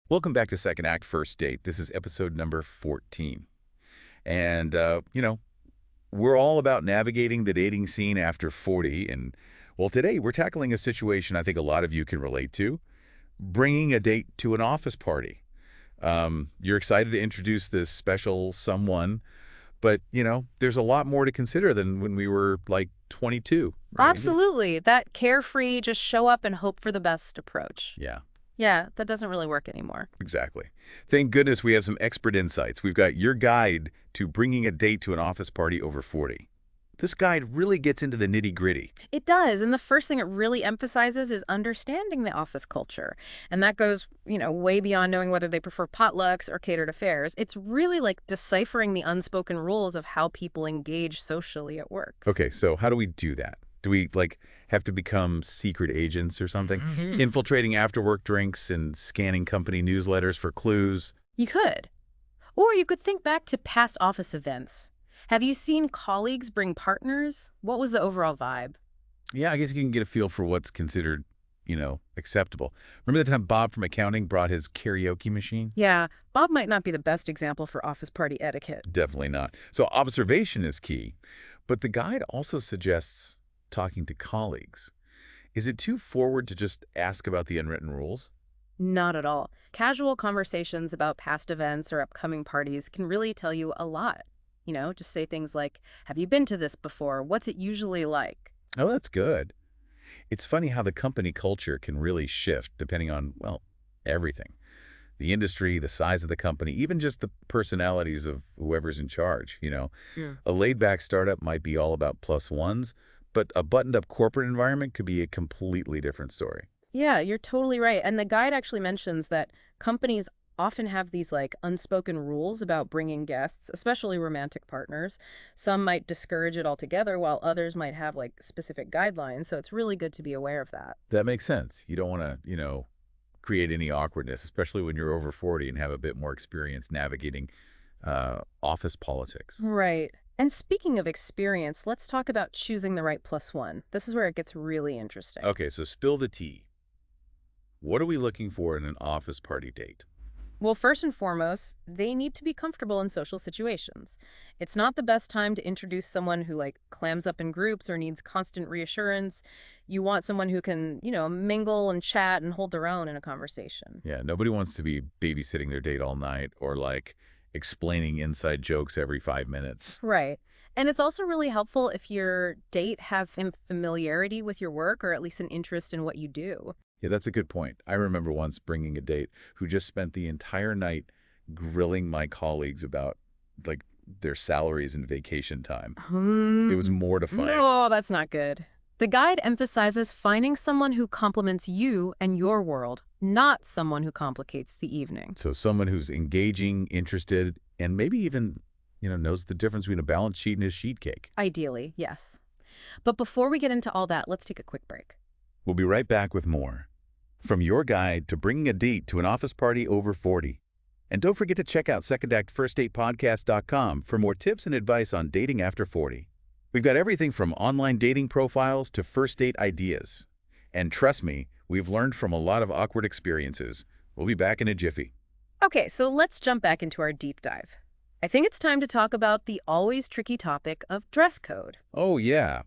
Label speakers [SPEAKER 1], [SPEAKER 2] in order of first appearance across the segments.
[SPEAKER 1] Welcome back to Second Act First Date. This is episode number 14. And we're all about navigating the dating scene after 40. And, well, today we're tackling a situation I think a lot of you can relate to, bringing a date to an office party. You're excited to introduce this special someone, but, there's a lot more to consider than when we were, like, 22, right?
[SPEAKER 2] Absolutely. That carefree, just show up and hope for the best approach.
[SPEAKER 1] Yeah.
[SPEAKER 2] Yeah, that doesn't really work anymore.
[SPEAKER 1] Exactly. Thank goodness we have some expert insights. We've got your guide to bringing a date to an office party over 40. This guide really gets into the nitty-gritty.
[SPEAKER 2] It does, and the first thing it really emphasizes is understanding the office culture. And that goes, way beyond knowing whether they prefer potlucks or catered affairs. It's really like deciphering the unspoken rules of how people engage socially at work.
[SPEAKER 1] Okay, so how do we do that? Do we, have to become secret agents or something? Infiltrating after-work drinks and scanning company newsletters for clues?
[SPEAKER 2] You could. Or you could think back to past office events. Have you seen colleagues bring partners? What was the overall vibe?
[SPEAKER 1] Yeah, I guess you can get a feel for what's considered, acceptable. Remember the time Bob from accounting brought his karaoke machine?
[SPEAKER 2] Yeah, Bob might not be the best example for office party etiquette.
[SPEAKER 1] Definitely not. So observation is key, but the guide also suggests talking to colleagues. Is it too forward to just ask about the unwritten rules?
[SPEAKER 2] Not at all. Casual conversations about past events or upcoming parties can really tell you a lot. Just say things like, have you been to this before? What's it usually like?
[SPEAKER 1] Oh, that's good. It's funny how the company culture can really shift depending on, well, everything. The industry, the size of the company, even just the personalities of whoever's in charge,
[SPEAKER 2] Yeah.
[SPEAKER 1] A laid-back startup might be all about plus ones, but a buttoned-up corporate environment could be a completely different story.
[SPEAKER 2] Yeah, you're totally right. And the guide actually mentions that companies often have these unspoken rules about bringing guests, especially romantic partners. Some might discourage it altogether, while others might have specific guidelines. So it's really good to be aware of that.
[SPEAKER 1] That makes sense. You don't want to, create any awkwardness, especially when you're over 40 and have a bit more experience navigating office politics.
[SPEAKER 2] Right. And speaking of experience, let's talk about choosing the right plus one. This is where it gets really interesting.
[SPEAKER 1] Okay, so spill the tea. What are we looking for in an office party date?
[SPEAKER 2] Well, first and foremost, they need to be comfortable in social situations. It's not the best time to introduce someone who clams up in groups or needs constant reassurance. You want someone who can, mingle and chat and hold their own in a conversation.
[SPEAKER 1] Yeah, nobody wants to be babysitting their date all night or explaining inside jokes every 5 minutes.
[SPEAKER 2] Right. And it's also really helpful if your date have familiarity with your work or at least an interest in what you do.
[SPEAKER 1] Yeah, that's a good point. I remember once bringing a date who just spent the entire night grilling my colleagues about their salaries and vacation time. It was mortifying.
[SPEAKER 2] No, that's not good. The guide emphasizes finding someone who complements you and your world, not someone who complicates the evening.
[SPEAKER 1] So someone who's engaging, interested, and maybe even, knows the difference between a balance sheet and a sheet cake.
[SPEAKER 2] Ideally, yes. But before we get into all that, let's take a quick break.
[SPEAKER 1] We'll be right back with more. From your guide to bringing a date to an office party over 40. And don't forget to check out secondactfirstdatepodcast.com for more tips and advice on dating after 40. We've got everything from online dating profiles to first date ideas. And trust me, we've learned from a lot of awkward experiences. We'll be back in a jiffy.
[SPEAKER 2] Okay, so let's jump back into our deep dive. I think it's time to talk about the always tricky topic of dress code.
[SPEAKER 1] Oh, yeah.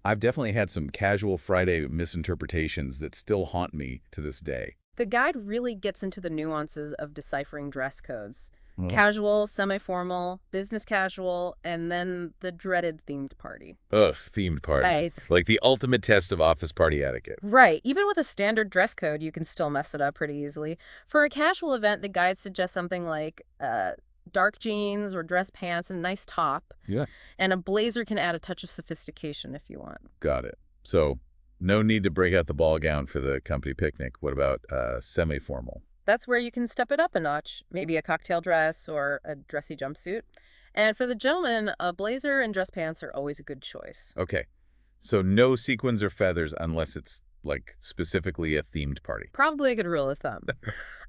[SPEAKER 1] I've definitely had some casual Friday misinterpretations that still haunt me to this day.
[SPEAKER 2] The guide really gets into the nuances of deciphering dress codes.
[SPEAKER 1] Well,
[SPEAKER 2] Casual, semi-formal, business casual, and then the dreaded themed party.
[SPEAKER 1] ugh, themed parties.
[SPEAKER 2] Nice.
[SPEAKER 1] Like the ultimate test of office party etiquette.
[SPEAKER 2] Right. Even with a standard dress code, you can still mess it up pretty easily. For a casual event, the guide suggests something like dark jeans or dress pants and a nice top.
[SPEAKER 1] Yeah.
[SPEAKER 2] And a blazer can add a touch of sophistication if you want.
[SPEAKER 1] Got it. So no need to break out the ball gown for the company picnic. What about semi-formal?
[SPEAKER 2] That's where you can step it up a notch. Maybe a cocktail dress or a dressy jumpsuit. And for the gentleman, a blazer and dress pants are always a good choice.
[SPEAKER 1] Okay. So no sequins or feathers unless it's specifically a themed party.
[SPEAKER 2] Probably a good rule of thumb.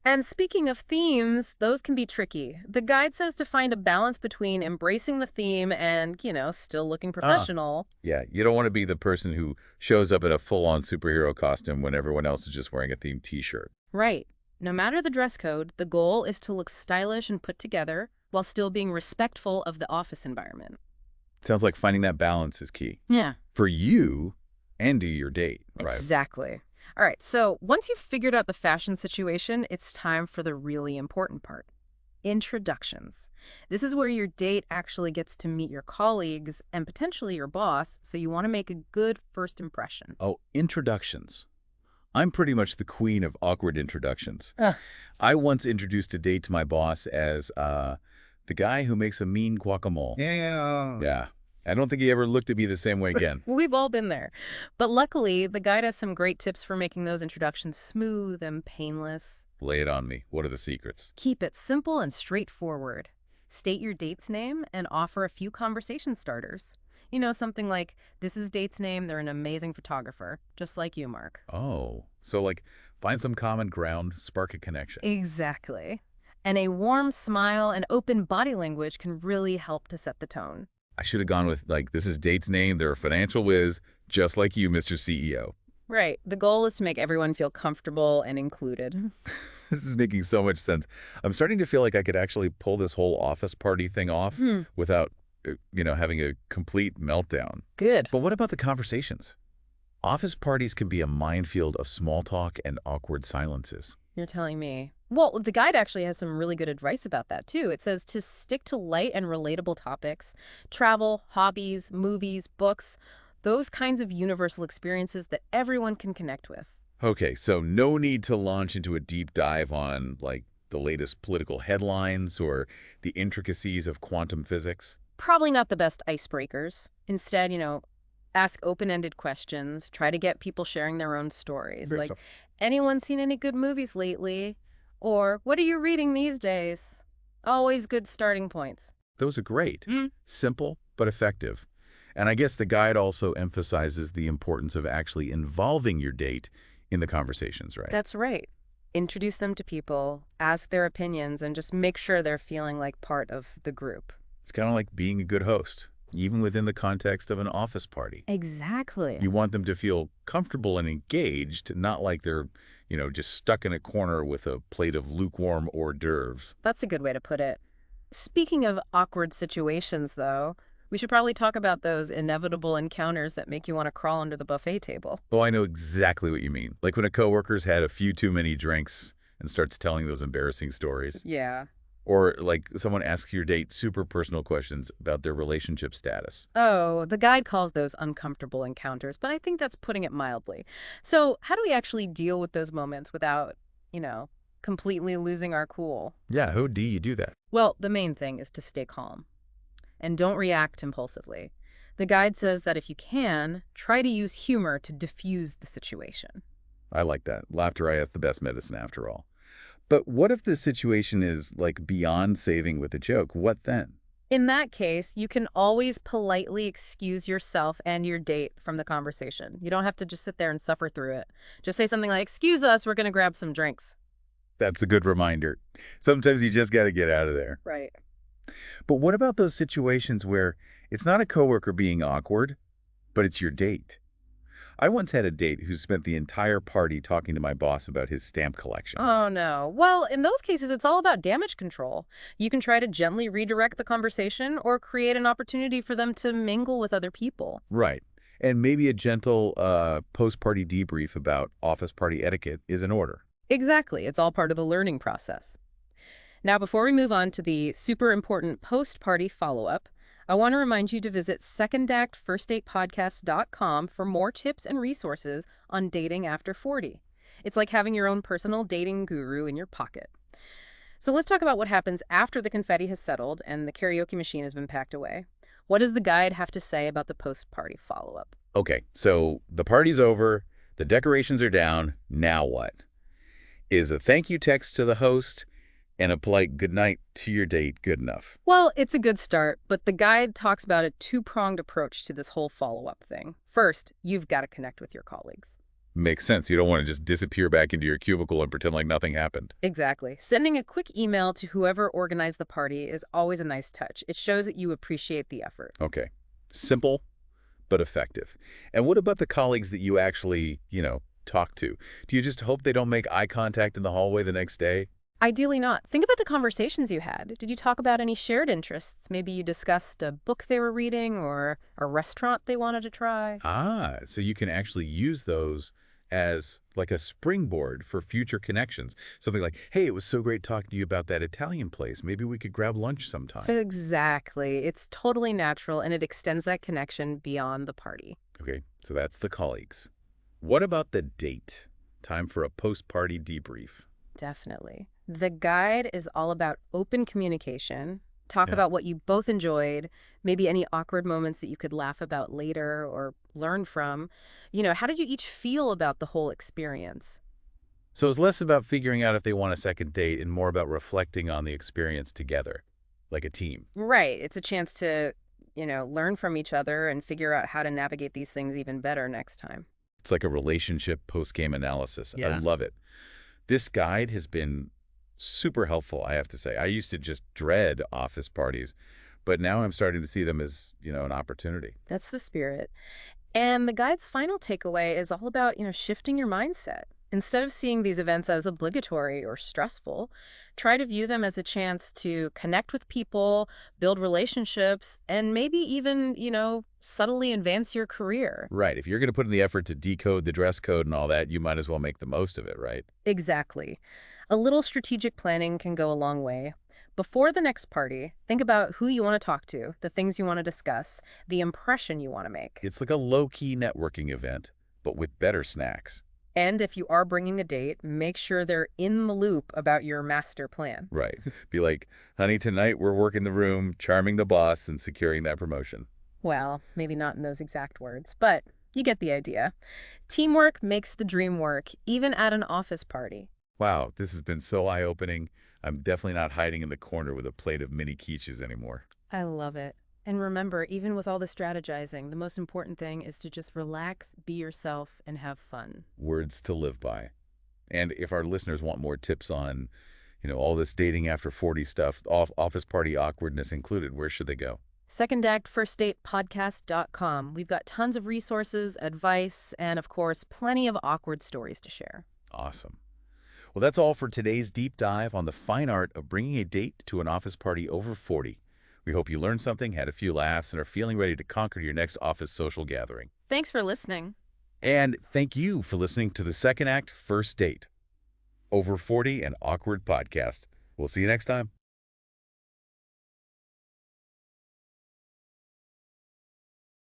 [SPEAKER 2] And speaking of themes, those can be tricky. The guide says to find a balance between embracing the theme and, still looking professional.
[SPEAKER 1] Yeah, you don't want to be the person who shows up in a full-on superhero costume when everyone else is just wearing a themed t-shirt.
[SPEAKER 2] Right. No matter the dress code, the goal is to look stylish and put together while still being respectful of the office environment.
[SPEAKER 1] Sounds like finding that balance is key.
[SPEAKER 2] Yeah.
[SPEAKER 1] For you and to your date, right?
[SPEAKER 2] Exactly. All right, so once you've figured out the fashion situation, it's time for the really important part. Introductions. This is where your date actually gets to meet your colleagues and potentially your boss, so you want to make a good first impression.
[SPEAKER 1] Oh, introductions. I'm pretty much the queen of awkward introductions.
[SPEAKER 2] Ugh.
[SPEAKER 1] I once introduced a date to my boss as the guy who makes a mean guacamole.
[SPEAKER 2] Yeah.
[SPEAKER 1] Yeah. I don't think he ever looked at me the same way again.
[SPEAKER 2] We've all been there. But luckily, the guide has some great tips for making those introductions smooth and painless.
[SPEAKER 1] Lay it on me. What are the secrets?
[SPEAKER 2] Keep it simple and straightforward. State your date's name and offer a few conversation starters. You know, something like, this is date's name, they're an amazing photographer, just like you, Mark.
[SPEAKER 1] Oh, so like find some common ground, spark a connection.
[SPEAKER 2] Exactly. And a warm smile and open body language can really help to set the tone.
[SPEAKER 1] I should have gone with like, this is date's name, they're a financial whiz, just like you, Mr. CEO.
[SPEAKER 2] Right. The goal is to make everyone feel comfortable and included.
[SPEAKER 1] This is making so much sense. I'm starting to feel like I could actually pull this whole office party thing off without, having a complete meltdown.
[SPEAKER 2] Good.
[SPEAKER 1] But what about the conversations? Office parties can be a minefield of small talk and awkward silences.
[SPEAKER 2] You're telling me. Well, the guide actually has some really good advice about that, too. It says to stick to light and relatable topics, travel, hobbies, movies, books, those kinds of universal experiences that everyone can connect with.
[SPEAKER 1] Okay, so no need to launch into a deep dive on, like, the latest political headlines or the intricacies of quantum physics.
[SPEAKER 2] Probably not the best icebreakers. Instead, ask open-ended questions, try to get people sharing their own stories.
[SPEAKER 1] Great
[SPEAKER 2] Like,
[SPEAKER 1] stuff.
[SPEAKER 2] anyone seen any good movies lately? Or, what are you reading these days? Always good starting points.
[SPEAKER 1] Those are great. Simple, but effective. And I guess the guide also emphasizes the importance of actually involving your date in the conversations, right?
[SPEAKER 2] That's right. Introduce them to people, ask their opinions, and just make sure they're feeling like part of the group.
[SPEAKER 1] It's kind of like being a good host, even within the context of an office party.
[SPEAKER 2] Exactly.
[SPEAKER 1] You want them to feel comfortable and engaged, not like they're, just stuck in a corner with a plate of lukewarm hors d'oeuvres.
[SPEAKER 2] That's a good way to put it. Speaking of awkward situations, though, we should probably talk about those inevitable encounters that make you want to crawl under the buffet table.
[SPEAKER 1] Oh, I know exactly what you mean. Like when a coworker's had a few too many drinks and starts telling those embarrassing stories.
[SPEAKER 2] Yeah.
[SPEAKER 1] Or like someone asks your date super personal questions about their relationship status.
[SPEAKER 2] Oh, the guide calls those uncomfortable encounters, but I think that's putting it mildly. So how do we actually deal with those moments without, completely losing our cool?
[SPEAKER 1] Yeah, how do you do that?
[SPEAKER 2] Well, the main thing is to stay calm and don't react impulsively. The guide says that if you can, try to use humor to diffuse the situation.
[SPEAKER 1] I like that. Laughter, is the best medicine after all. But what if the situation is like beyond saving with a joke? What then?
[SPEAKER 2] In that case, you can always politely excuse yourself and your date from the conversation. You don't have to just sit there and suffer through it. Just say something like, "Excuse us, we're going to grab some drinks."
[SPEAKER 1] That's a good reminder. Sometimes you just got to get out of there.
[SPEAKER 2] Right.
[SPEAKER 1] But what about those situations where it's not a coworker being awkward, but it's your date? I once had a date who spent the entire party talking to my boss about his stamp collection.
[SPEAKER 2] Oh, no. Well, in those cases, it's all about damage control. You can try to gently redirect the conversation or create an opportunity for them to mingle with other people.
[SPEAKER 1] Right. And maybe a gentle post-party debrief about office party etiquette is in order.
[SPEAKER 2] Exactly. It's all part of the learning process. Now, before we move on to the super important post-party follow-up, I want to remind you to visit secondactfirstdatepodcast.com for more tips and resources on dating after 40. It's like having your own personal dating guru in your pocket. So let's talk about what happens after the confetti has settled and the karaoke machine has been packed away. What does the guide have to say about the post-party follow-up?
[SPEAKER 1] Okay, so the party's over, the decorations are down, now what? Is a thank you text to the host and a polite good night to your date good enough?
[SPEAKER 2] Well, it's a good start, but the guide talks about a two-pronged approach to this whole follow-up thing. First, you've got to connect with your colleagues.
[SPEAKER 1] Makes sense. You don't want to just disappear back into your cubicle and pretend like nothing happened.
[SPEAKER 2] Exactly. Sending a quick email to whoever organized the party is always a nice touch. It shows that you appreciate the effort.
[SPEAKER 1] Okay. Simple, but effective. And what about the colleagues that you actually, talk to? Do you just hope they don't make eye contact in the hallway the next day?
[SPEAKER 2] Ideally not. Think about the conversations you had. Did you talk about any shared interests? Maybe you discussed a book they were reading or a restaurant they wanted to try.
[SPEAKER 1] Ah, so you can actually use those as like a springboard for future connections. Something like, hey, it was so great talking to you about that Italian place. Maybe we could grab lunch sometime.
[SPEAKER 2] Exactly. It's totally natural and it extends that connection beyond the party.
[SPEAKER 1] Okay, so that's the colleagues. What about the date? Time for a post-party debrief.
[SPEAKER 2] Definitely. The guide is all about open communication. Talk
[SPEAKER 1] Yeah.
[SPEAKER 2] about what you both enjoyed, maybe any awkward moments that you could laugh about later or learn from. How did you each feel about the whole experience?
[SPEAKER 1] So it's less about figuring out if they want a second date and more about reflecting on the experience together, like a team.
[SPEAKER 2] Right. It's a chance to, learn from each other and figure out how to navigate these things even better next time.
[SPEAKER 1] It's like a relationship post-game analysis. I
[SPEAKER 2] Yeah.
[SPEAKER 1] love it. This guide has been super helpful, I have to say. I used to just dread office parties, but now I'm starting to see them as, an opportunity.
[SPEAKER 2] That's the spirit. And the guide's final takeaway is all about, shifting your mindset. Instead of seeing these events as obligatory or stressful, try to view them as a chance to connect with people, build relationships, and maybe even, subtly advance your career.
[SPEAKER 1] Right. If you're going to put in the effort to decode the dress code and all that, you might as well make the most of it, right?
[SPEAKER 2] Exactly. A little strategic planning can go a long way. Before the next party, think about who you want to talk to, the things you want to discuss, the impression you want to make.
[SPEAKER 1] It's like a low-key networking event, but with better snacks.
[SPEAKER 2] And if you are bringing a date, make sure they're in the loop about your master plan.
[SPEAKER 1] Right. Be like, honey, tonight we're working the room, charming the boss, and securing that promotion.
[SPEAKER 2] Well, maybe not in those exact words, but you get the idea. Teamwork makes the dream work, even at an office party.
[SPEAKER 1] Wow, this has been so eye-opening. I'm definitely not hiding in the corner with a plate of mini quiches anymore.
[SPEAKER 2] I love it. And remember, even with all the strategizing, the most important thing is to just relax, be yourself, and have fun.
[SPEAKER 1] Words to live by. And if our listeners want more tips on, all this dating after 40 stuff, office party awkwardness included, where should they go?
[SPEAKER 2] Second Act First Date Podcast.com. We've got tons of resources, advice, and of course, plenty of awkward stories to share.
[SPEAKER 1] Awesome. Well, that's all for today's deep dive on the fine art of bringing a date to an office party over 40. We hope you learned something, had a few laughs, and are feeling ready to conquer your next office social gathering.
[SPEAKER 2] Thanks for listening.
[SPEAKER 1] And thank you for listening to the Second Act First Date, Over 40 and Awkward podcast. We'll see you next time.